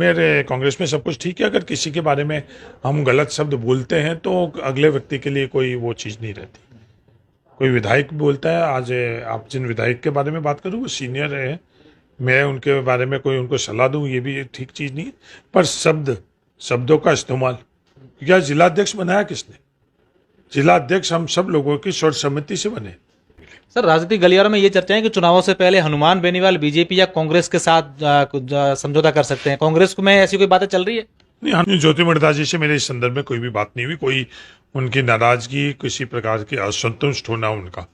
मेरे कांग्रेस में सब कुछ ठीक है। अगर किसी के बारे में हम गलत शब्द बोलते हैं तो अगले व्यक्ति के लिए कोई वो चीज़ नहीं रहती। कोई विधायक बोलता है, आज आप जिन विधायक के बारे में बात करूँ वो सीनियर है, मैं उनके बारे में कोई उनको सलाह दूं ये भी ठीक चीज़ नहीं है। पर शब्दों का इस्तेमाल, क्या जिलाध्यक्ष बनाया किसने? जिलाध्यक्ष हम सब लोगों की सर्वसम्मति से बने। सर, राजनीतिक गलियारों में ये चर्चा है कि चुनावों से पहले हनुमान बेनीवाल बीजेपी या कांग्रेस के साथ कुछ समझौता कर सकते हैं। कांग्रेस में ऐसी कोई बातें चल रही है? नहीं, हम ज्योति मर्दा जी से मेरे इस संदर्भ में कोई भी बात नहीं हुई। कोई उनकी नाराजगी, किसी प्रकार की असंतुष्ट होना उनका,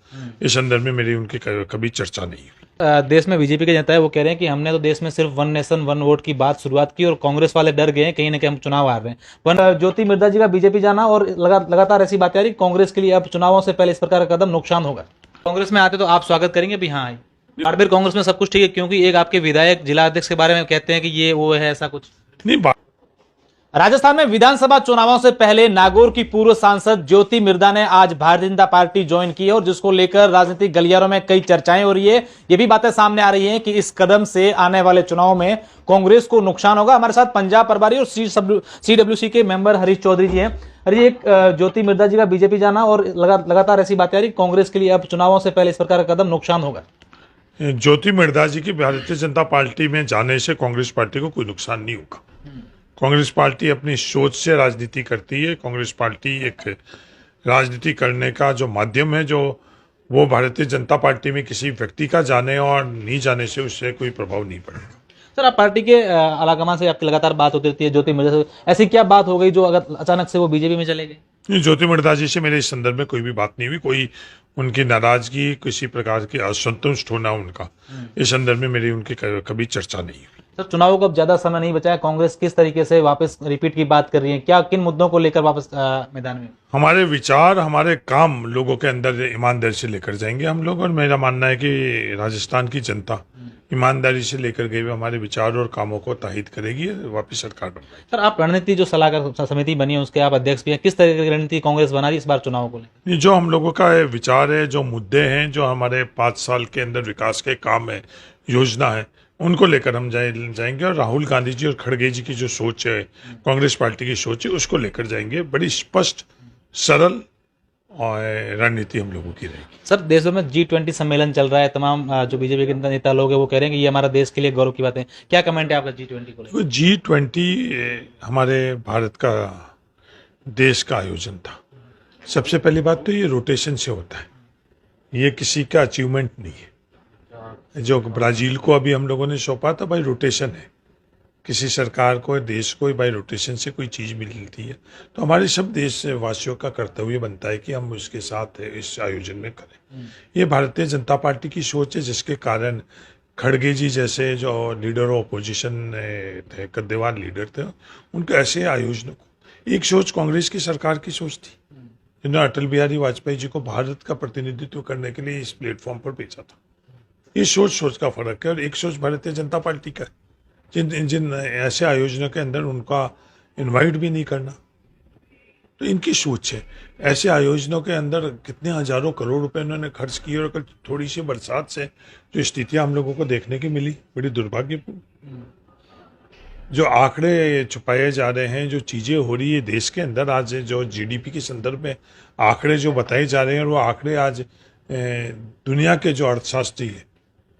इस संदर्भ में मेरी उनकी कभी चर्चा नहीं हुई। देश में बीजेपी के जनता है वो कह रहे हैं कि हमने तो देश में सिर्फ वन नेशन वन वोट की बात शुरुआत की और कांग्रेस वाले डर गए हैं कहीं ना कहीं हम चुनाव हार रहे हैं। ज्योति मिर्धा जी का बीजेपी जाना और लगातार ऐसी बातें आ रही कांग्रेस के लिए अब चुनावों से पहले इस प्रकार का कदम नुकसान होगा। कांग्रेस में आते तो आप स्वागत करेंगे भी? हाँ, बाड़मेर कांग्रेस में सब कुछ ठीक है, क्योंकि एक आपके विधायक जिला अध्यक्ष के बारे में कहते हैं कि ये वो है, ऐसा कुछ नहीं। राजस्थान में विधानसभा चुनावों से पहले नागौर की पूर्व सांसद ज्योति मिर्धा ने आज भारतीय जनता पार्टी ज्वाइन की है और जिसको लेकर राजनीतिक गलियारों में कई चर्चाएं हो रही है। ये भी बातें सामने आ रही हैं कि इस कदम से आने वाले चुनाव में कांग्रेस को नुकसान होगा। हमारे साथ पंजाब प्रभारी और सीडब्ल्यूसी के मेंबर हरीश चौधरी जी हैं। हरीश, एक ज्योति मिर्धा जी का बीजेपी जाना और लगातार ऐसी बातें आ रही कांग्रेस के लिए अब चुनावों से पहले इस प्रकार का कदम नुकसान होगा। ज्योति मिर्धा जी की भारतीय जनता पार्टी में जाने से कांग्रेस पार्टी को कोई नुकसान नहीं होगा। कांग्रेस पार्टी अपनी सोच से राजनीति करती है। कांग्रेस पार्टी एक राजनीति करने का जो माध्यम है, जो वो भारतीय जनता पार्टी में किसी व्यक्ति का जाने और नहीं जाने से उससे कोई प्रभाव नहीं पड़ेगा। सर, आप पार्टी के आलाकमान से आपकी लगातार बात होती रहती है ज्योति मिर्धा से, ऐसी क्या बात हो गई जो अगर अचानक से वो बीजेपी में चले गए? ज्योति मिर्धा जी से मेरे इस संदर्भ में कोई भी बात नहीं हुई। कोई उनकी नाराजगी, किसी प्रकार की असंतुष्ट होना उनका, इस संदर्भ में मेरी उनकी कभी चर्चा नहीं हुई। सर, चुनाव को अब ज्यादा समय नहीं बचा है, कांग्रेस किस तरीके से वापस रिपीट की बात कर रही है? क्या किन मुद्दों को लेकर वापस मैदान में? हमारे विचार, हमारे काम लोगों के अंदर ईमानदारी से लेकर जाएंगे हम लोग। और मेरा मानना है कि राजस्थान की जनता ईमानदारी से लेकर गए हुए हमारे विचार और कामों को तायद करेगी, वापस सरकार बनाएगी। सर, आप रणनीति जो सलाहकार समिति बनी है उसके आप अध्यक्ष भी हैं, किस तरह की रणनीति कांग्रेस बना रही है इस बार चुनाव को लेकर? जो हम लोगों का विचार है, जो मुद्दे हैं, जो हमारे 5 साल के अंदर विकास के काम है, योजना है, उनको लेकर हम जाएंगे। और राहुल गांधी जी और खड़गे जी की जो सोच है, कांग्रेस पार्टी की सोच है, उसको लेकर जाएंगे। बड़ी स्पष्ट, सरल और रणनीति हम लोगों की रहेगी। सर, देशों में G20 सम्मेलन चल रहा है, तमाम जो बीजेपी के नेता लोग हैं वो कह रहे हैं कि ये हमारा देश के लिए गौरव की बात है। क्या कमेंट है आपका G20 को लेकर? G20 हमारे भारत का देश का आयोजन था। सबसे पहली बात तो ये रोटेशन से होता है, ये किसी का अचीवमेंट नहीं है। जो ब्राजील को अभी हम लोगों ने सौंपा था, भाई रोटेशन है। किसी सरकार को, देश को बाई रोटेशन से कोई चीज़ मिलती है, तो हमारे सब देशवासियों का कर्तव्य बनता है कि हम उसके साथ इस आयोजन में करें। ये भारतीय जनता पार्टी की सोच है, जिसके कारण खड़गे जी जैसे जो लीडर ऑपोजिशन थे, कद्देवान लीडर थे, उनके ऐसे आयोजनों को, एक सोच कांग्रेस की सरकार की सोच थी, जिन्होंने अटल बिहारी वाजपेयी जी को भारत का प्रतिनिधित्व करने के लिए इस प्लेटफॉर्म पर भेजा था। ये सोच का फर्क है। और एक सोच भारतीय जनता पार्टी का, जिन ऐसे आयोजनों के अंदर उनका इनवाइट भी नहीं करना, तो इनकी सोच है। ऐसे आयोजनों के अंदर कितने हजारों करोड़ रुपए उन्होंने खर्च किए, और थोड़ी सी बरसात से जो स्थितियां हम लोगों को देखने की मिली, बड़ी दुर्भाग्यपूर्ण। जो आंकड़े छुपाए जा रहे हैं, जो चीज़ें हो रही है देश के अंदर, आज जो जीडीपी के संदर्भ में आंकड़े जो बताए जा रहे हैं, और वो आंकड़े आज दुनिया के जो अर्थशास्त्री है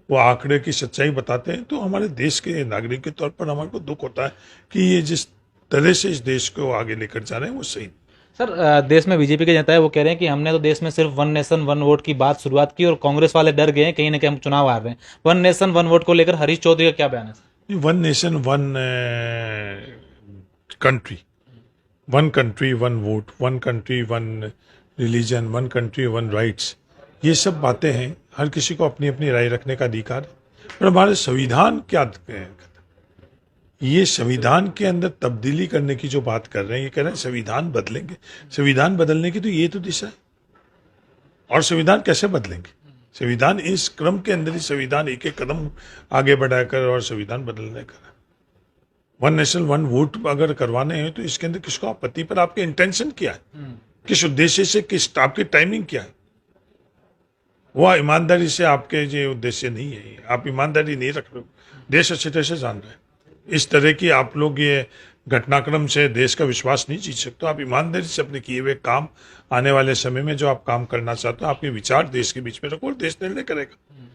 वो आंकड़े की सच्चाई बताते हैं, तो हमारे देश के नागरिक के तौर पर हमारे को दुख होता है कि ये जिस तरह से इस देश को आगे लेकर जा रहे हैं वो सही। सर, देश में बीजेपी के जनता है वो कह रहे हैं कि हमने तो देश में सिर्फ वन नेशन वन वोट की बात शुरुआत की और कांग्रेस वाले डर गए हैं कहीं ना कहीं हम चुनाव हार रहे हैं। वन नेशन वन वोट को लेकर हरीश चौधरी का क्या बयान है? One nation one country, one country one vote, one country one religion, one country one rights, ये सब बातें हैं। हर किसी को अपनी अपनी राय रखने का अधिकार है। पर हमारे संविधान क्या, ये संविधान के अंदर तब्दीली करने की जो बात कर रहे हैं, ये कह रहे हैं संविधान बदलेंगे। संविधान बदलने की तो ये तो दिशा है, और संविधान कैसे बदलेंगे? संविधान इस क्रम के अंदर ही संविधान एक एक कदम आगे बढ़ाकर और संविधान बदलने का। वन नेशन वन वोट अगर करवाने हैं तो इसके अंदर किसको आपत्ति, पर आपके इंटेंशन क्या है, किस उद्देश्य से, किस आपकी टाइमिंग क्या है? वो ईमानदारी से आपके जो उद्देश्य नहीं है, आप ईमानदारी नहीं रख रहे हो, देश अच्छी तरह से जान रहे हैं। इस तरह की आप लोग ये घटनाक्रम से देश का विश्वास नहीं जीत सकते। आप ईमानदारी से अपने किए हुए काम, आने वाले समय में जो आप काम करना चाहते हो, आपके विचार देश के बीच में रखो और देश निर्णय करेगा।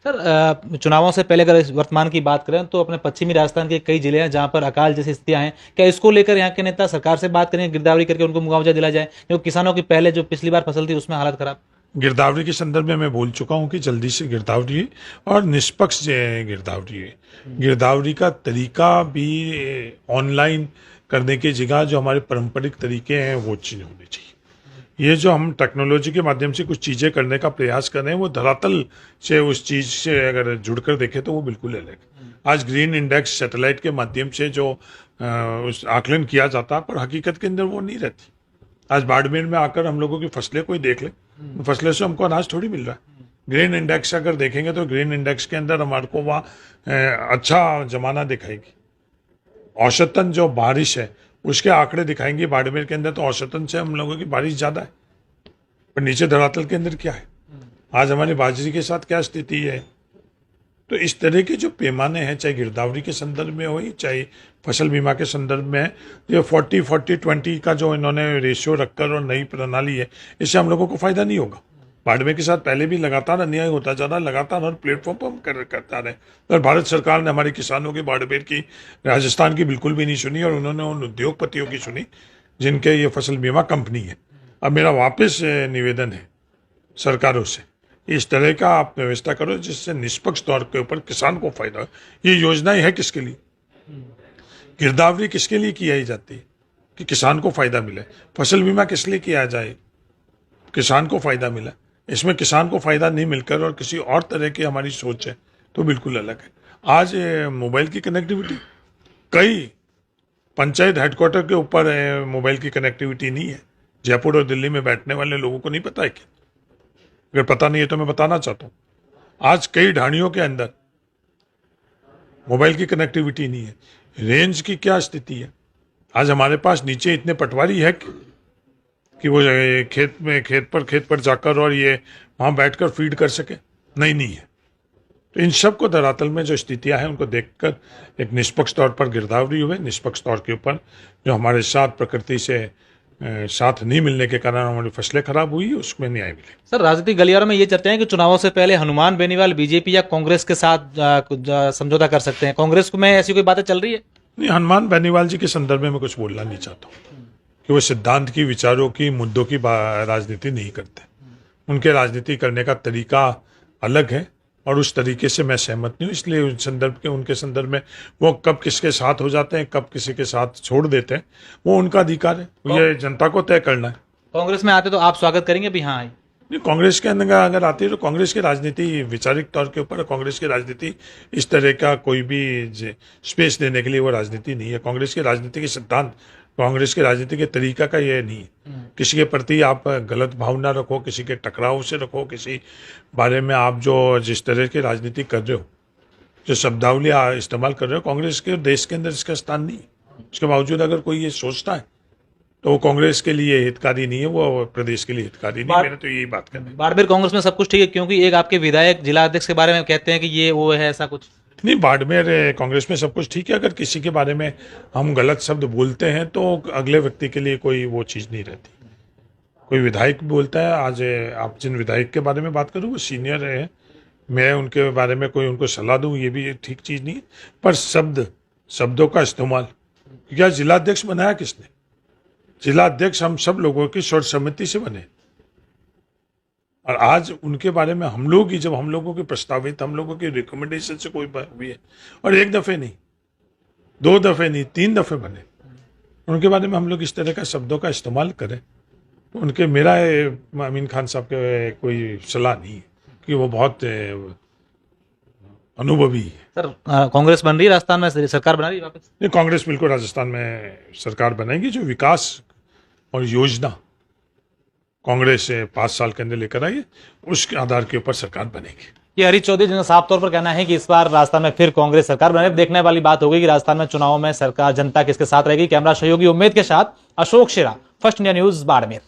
सर, चुनावों से पहले अगर इस वर्तमान की बात करें तो अपने पश्चिमी राजस्थान के कई जिले हैं जहां पर अकाल जैसी स्थितियां हैं। क्या इसको लेकर यहाँ के नेता सरकार से बात करें, गिरदावरी करके उनको मुआवजा दिला जाए, क्योंकि किसानों की पहले जो पिछली बार फसल थी उसमें हालत खराब। गिरदावरी के संदर्भ में मैं बोल चुका हूं कि जल्दी से गिरदावरी और निष्पक्ष गिरदावरी है। गिरदावरी का तरीका भी ऑनलाइन करने की जगह जो हमारे पारंपरिक तरीके हैं वो चीज होनी चाहिए। ये जो हम टेक्नोलॉजी के माध्यम से कुछ चीजें करने का प्रयास कर रहे हैं वो धरातल से उस चीज से अगर जुड़कर देखें तो वो बिल्कुल अलग है। आज ग्रीन इंडेक्स सैटेलाइट के माध्यम से जो उस आकलन किया जाता है, पर हकीकत के अंदर वो नहीं रहती। आज बाड़मेर में आकर हम लोगों की फसलें कोई देख ले, फसलें से हमको अनाज थोड़ी मिल रहा है। ग्रीन इंडेक्स अगर देखेंगे तो ग्रीन इंडेक्स के अंदर हमारे को वहाँ अच्छा जमाना दिखाएगी। औसतन जो बारिश है उसके आंकड़े दिखाएंगे बाड़मेर के अंदर, तो औसतन से हम लोगों की बारिश ज्यादा है, पर नीचे धरातल के अंदर क्या है, आज हमारी बाजरी के साथ क्या स्थिति है। तो इस तरह के जो पैमाने हैं, चाहे गिरदावरी के संदर्भ में हो चाहे फसल बीमा के संदर्भ में, ये 40-40-20 का जो इन्होंने रेशियो रखकर और नई प्रणाली है, इससे हम लोगों को फायदा नहीं होगा। बाड़मेर के साथ पहले भी लगातार अन्याय होता जा रहा है, लगातार हर प्लेटफॉर्म पर हम करता रहे, और भारत सरकार ने हमारे किसानों की, बाड़मेर की, राजस्थान की बिल्कुल भी नहीं सुनी, और उन्होंने उन उद्योगपतियों की सुनी जिनके ये फसल बीमा कंपनी है। अब मेरा वापस निवेदन है सरकारों से, इस तरह का आप व्यवस्था करो जिससे निष्पक्ष तौर के ऊपर किसान को फायदा हो। ये योजनाएं है किसके लिए, गिरदावरी किसके लिए की जाती है कि किसान को फायदा मिले, फसल बीमा किस लिए किया जाए, किसान को फायदा मिला। इसमें किसान को फायदा नहीं मिलकर और किसी और तरह की हमारी सोच है तो बिल्कुल अलग है। आज मोबाइल की कनेक्टिविटी, कई पंचायत हेडक्वार्टर के ऊपर मोबाइल की कनेक्टिविटी नहीं है। जयपुर और दिल्ली में बैठने वाले लोगों को नहीं पता है क्या? अगर पता नहीं है तो मैं बताना चाहता हूँ, आज कई ढाणियों के अंदर मोबाइल की कनेक्टिविटी नहीं है। रेंज की क्या स्थिति है, आज हमारे पास नीचे इतने पटवारी है कि वो खेत पर जाकर और ये वहां बैठकर फीड कर सके, नहीं है। तो इन सब को धरातल में जो स्थितियां हैं उनको देखकर एक निष्पक्ष तौर पर गिरदावरी हुए, निष्पक्ष तौर के ऊपर जो हमारे साथ प्रकृति से साथ नहीं मिलने के कारण हमारी फसलें खराब हुई, उसमें न्याय मिले। सर, राजनीतिक गलियारों में ये चर्चा है कि चुनावों से पहले हनुमान बेनीवाल बीजेपी या कांग्रेस के साथ समझौता कर सकते हैं, कांग्रेस में ऐसी कोई बातें चल रही है? नहीं, हनुमान बेनीवाल जी के संदर्भ में मैं कुछ बोलना नहीं चाहता हूँ कि वो सिद्धांत की, विचारों की, मुद्दों की राजनीति नहीं करते। उनके राजनीति करने का तरीका अलग है और उस तरीके से मैं सहमत नहीं हूँ। इसलिए उनके संदर्भ में वो कब किसके साथ हो जाते हैं, कब किसी के साथ छोड़ देते हैं, वो उनका अधिकार है, ये जनता को तय करना है। कांग्रेस में आते तो आप स्वागत करेंगे भी? हाँ, नहीं, कांग्रेस के अंदर अगर आती है तो कांग्रेस की राजनीति वैचारिक तौर के ऊपर, कांग्रेस की राजनीति इस तरह का कोई भी स्पेस देने के लिए वो राजनीति नहीं है। कांग्रेस की राजनीति के सिद्धांत, कांग्रेस की राजनीति के तरीका का ये नहीं है। किसी के प्रति आप गलत भावना रखो, किसी के टकराव से रखो, किसी बारे में आप जो जिस तरह की राजनीति कर रहे हो, जो शब्दावली इस्तेमाल कर रहे हो, कांग्रेस के देश के अंदर इसका स्थान नहीं है। उसके बावजूद अगर कोई ये सोचता है तो वो कांग्रेस के लिए हितकारी नहीं है, वो प्रदेश के लिए हितकारी नहीं है। मैंने तो यही बात करनी है। बाड़मेर कांग्रेस में सब कुछ ठीक है, क्योंकि एक आपके विधायक जिला अध्यक्ष के बारे में कहते हैं कि ये वो है, ऐसा कुछ नहीं। बाड़मेर कांग्रेस में सब कुछ ठीक है। अगर किसी के बारे में हम गलत शब्द बोलते हैं तो अगले व्यक्ति के लिए कोई वो चीज़ नहीं रहती। कोई विधायक बोलता है, आज आप जिन विधायक के बारे में बात करूँ वो सीनियर है, मैं उनके बारे में कोई उनको सलाह दूँ ये भी ठीक चीज़ नहीं है। पर शब्दों का इस्तेमाल, क्या जिला अध्यक्ष बनाया किसने? जिला अध्यक्ष हम सब लोगों की सर्वसम्मति से बने, और आज उनके बारे में हम लोग ही, जब हम लोगों के प्रस्तावित, हम लोगों के रिकमेंडेशन से कोई हुई है, और एक दफे नहीं, 2 दफे नहीं, 3 दफे बने, उनके बारे में हम लोग इस तरह का शब्दों का इस्तेमाल करें तो उनके, मेरा अमीन खान साहब के कोई सलाह नहीं है कि वो बहुत अनुभवी है। सर, कांग्रेस बन रही है राजस्थान में, सरकार बना रही है वापस? नहीं, कांग्रेस बिल्कुल राजस्थान में सरकार बनाएगी। जो विकास और योजना कांग्रेस 5 साल के अंदर लेकर आई है, उसके आधार के ऊपर सरकार बनेगी। ये हरीश चौधरी जिनका साफ तौर पर कहना है कि इस बार राजस्थान में फिर कांग्रेस सरकार बने। देखने वाली बात होगी कि राजस्थान में चुनाव में सरकार, जनता किसके साथ रहेगी। कैमरा सहयोगी उम्मीद के साथ अशोक शेरा, फर्स्ट इंडिया न्यूज, बाड़मेर।